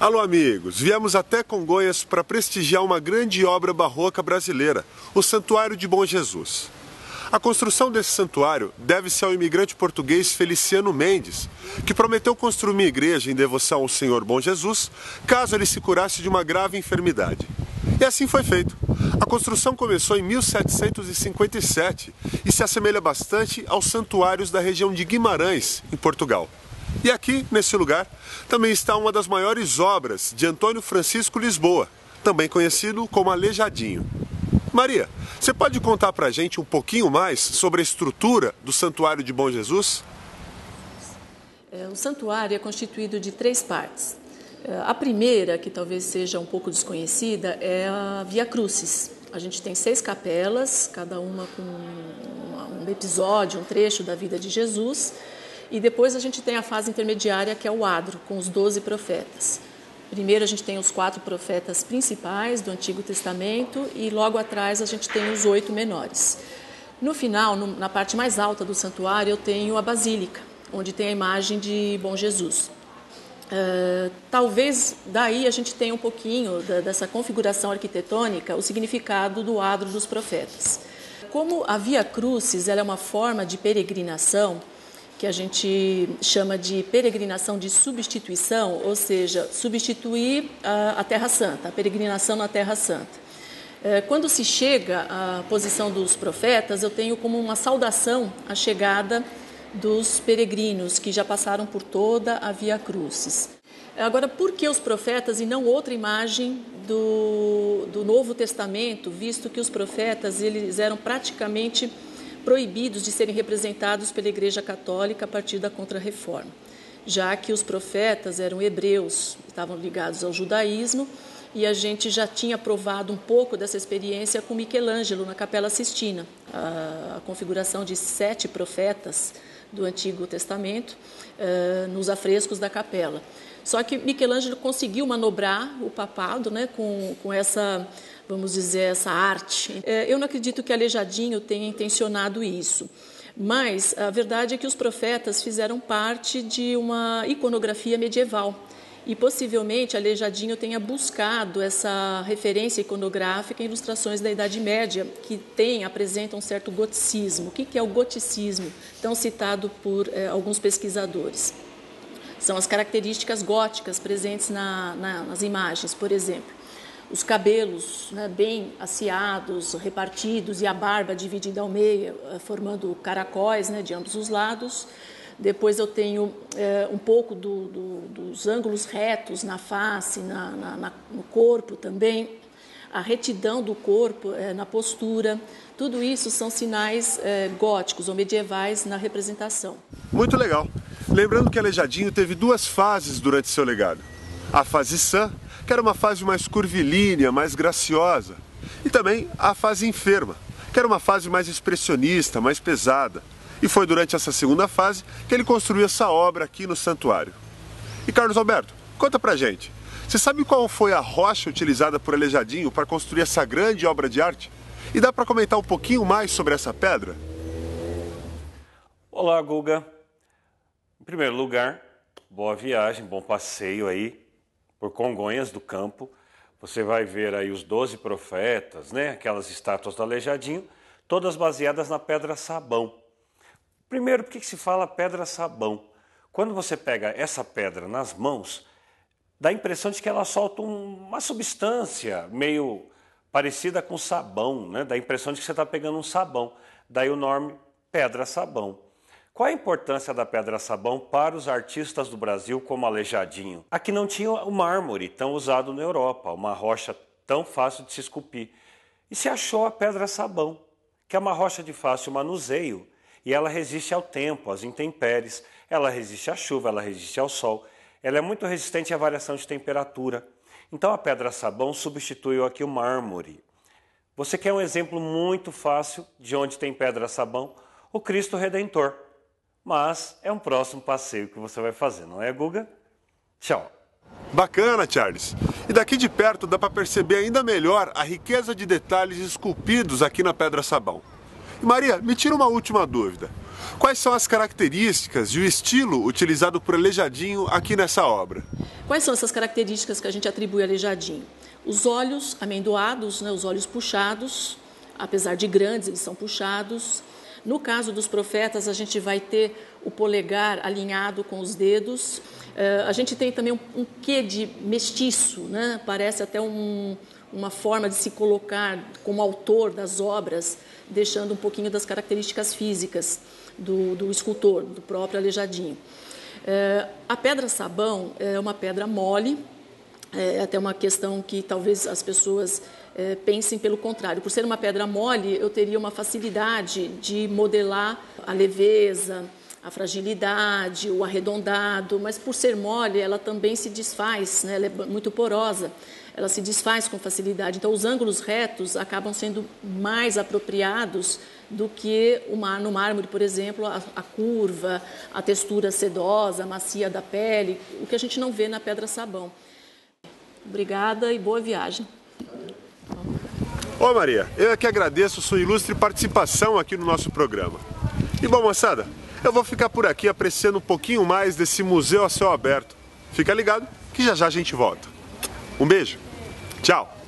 Alô amigos, viemos até Congonhas para prestigiar uma grande obra barroca brasileira, o Santuário de Bom Jesus. A construção desse santuário deve-se ao imigrante português Feliciano Mendes, que prometeu construir uma igreja em devoção ao Senhor Bom Jesus, caso ele se curasse de uma grave enfermidade. E assim foi feito. A construção começou em 1757 e se assemelha bastante aos santuários da região de Guimarães, em Portugal. E aqui, nesse lugar, também está uma das maiores obras de Antônio Francisco Lisboa, também conhecido como Aleijadinho. Maria, você pode contar pra gente um pouquinho mais sobre a estrutura do Santuário de Bom Jesus? O santuário é constituído de 3 partes. A primeira, que talvez seja um pouco desconhecida, é a Via Crucis. A gente tem 6 capelas, cada uma com um episódio, um trecho da vida de Jesus. E depois a gente tem a fase intermediária, que é o adro, com os 12 profetas. Primeiro a gente tem os 4 profetas principais do Antigo Testamento e logo atrás a gente tem os 8 menores. No final, na parte mais alta do santuário, eu tenho a Basílica, onde tem a imagem de Bom Jesus. Talvez daí a gente tenha um pouquinho dessa configuração arquitetônica, o significado do adro dos profetas. Como a Via Crucis ela é uma forma de peregrinação, que a gente chama de peregrinação de substituição, ou seja, substituir a Terra Santa, a peregrinação na Terra Santa. Quando se chega à posição dos profetas, eu tenho como uma saudação a chegada dos peregrinos que já passaram por toda a Via Crucis. Agora, por que os profetas e não outra imagem do Novo Testamento, visto que os profetas eles eram praticamente proibidos de serem representados pela Igreja Católica a partir da Contra-Reforma, já que os profetas eram hebreus, estavam ligados ao judaísmo, e a gente já tinha provado um pouco dessa experiência com Michelangelo na Capela Sistina, a configuração de 7 profetas do Antigo Testamento nos afrescos da capela. Só que Michelangelo conseguiu manobrar o papado, né, com essa, vamos dizer, essa arte. Eu não acredito que Aleijadinho tenha intencionado isso, mas a verdade é que os profetas fizeram parte de uma iconografia medieval e possivelmente Aleijadinho tenha buscado essa referência iconográfica em ilustrações da Idade Média que apresentam um certo goticismo. O que é o goticismo, tão citado por alguns pesquisadores? São as características góticas presentes nas imagens, por exemplo. Os cabelos, né, bem asseados, repartidos e a barba dividida ao meio, formando caracóis, né, de ambos os lados. Depois eu tenho um pouco dos ângulos retos na face, no corpo também. A retidão do corpo na postura. Tudo isso são sinais góticos ou medievais na representação. Muito legal. Lembrando que Aleijadinho teve 2 fases durante seu legado. A fase sã, que era uma fase mais curvilínea, mais graciosa. E também a fase enferma, que era uma fase mais expressionista, mais pesada. E foi durante essa segunda fase que ele construiu essa obra aqui no santuário. E Carlos Alberto, conta pra gente. Você sabe qual foi a rocha utilizada por Aleijadinho para construir essa grande obra de arte? E dá para comentar um pouquinho mais sobre essa pedra? Olá, Guga. Em primeiro lugar, boa viagem, bom passeio aí por Congonhas do Campo. Você vai ver aí os 12 profetas, né? Aquelas estátuas do Aleijadinho, todas baseadas na pedra-sabão. Primeiro, por que se fala pedra-sabão? Quando você pega essa pedra nas mãos, dá a impressão de que ela solta uma substância meio parecida com sabão, né? Dá a impressão de que você está pegando um sabão. Daí o nome pedra-sabão. Qual a importância da pedra-sabão para os artistas do Brasil como Aleijadinho? Aqui não tinha o mármore tão usado na Europa, uma rocha tão fácil de se esculpir. E se achou a pedra-sabão, que é uma rocha de fácil manuseio, e ela resiste ao tempo, às intempéries, ela resiste à chuva, ela resiste ao sol, ela é muito resistente à variação de temperatura. Então a pedra-sabão substituiu aqui o mármore. Você quer um exemplo muito fácil de onde tem pedra-sabão? O Cristo Redentor. Mas é um próximo passeio que você vai fazer, não é, Guga? Tchau! Bacana, Charles! E daqui de perto dá para perceber ainda melhor a riqueza de detalhes esculpidos aqui na pedra-sabão. E Maria, me tira uma última dúvida. Quais são as características e o estilo utilizado por Aleijadinho aqui nessa obra? Quais são essas características que a gente atribui a Aleijadinho? Os olhos amendoados, né, os olhos puxados, apesar de grandes, eles são puxados. No caso dos profetas, a gente vai ter o polegar alinhado com os dedos. A gente tem também um quê de mestiço, né? Parece até uma forma de se colocar como autor das obras, deixando um pouquinho das características físicas do escultor, do próprio Aleijadinho. A pedra-sabão é uma pedra mole, é até uma questão que talvez as pessoas pensem pelo contrário. Por ser uma pedra mole, eu teria uma facilidade de modelar a leveza, a fragilidade, o arredondado, mas por ser mole, ela também se desfaz, né? Ela é muito porosa, ela se desfaz com facilidade. Então, os ângulos retos acabam sendo mais apropriados do que no mármore, por exemplo, a curva, a textura sedosa, macia da pele, o que a gente não vê na pedra-sabão. Obrigada e boa viagem. Ô Maria, eu é que agradeço sua ilustre participação aqui no nosso programa. E bom, moçada, eu vou ficar por aqui apreciando um pouquinho mais desse museu a céu aberto. Fica ligado que já já a gente volta. Um beijo. Tchau.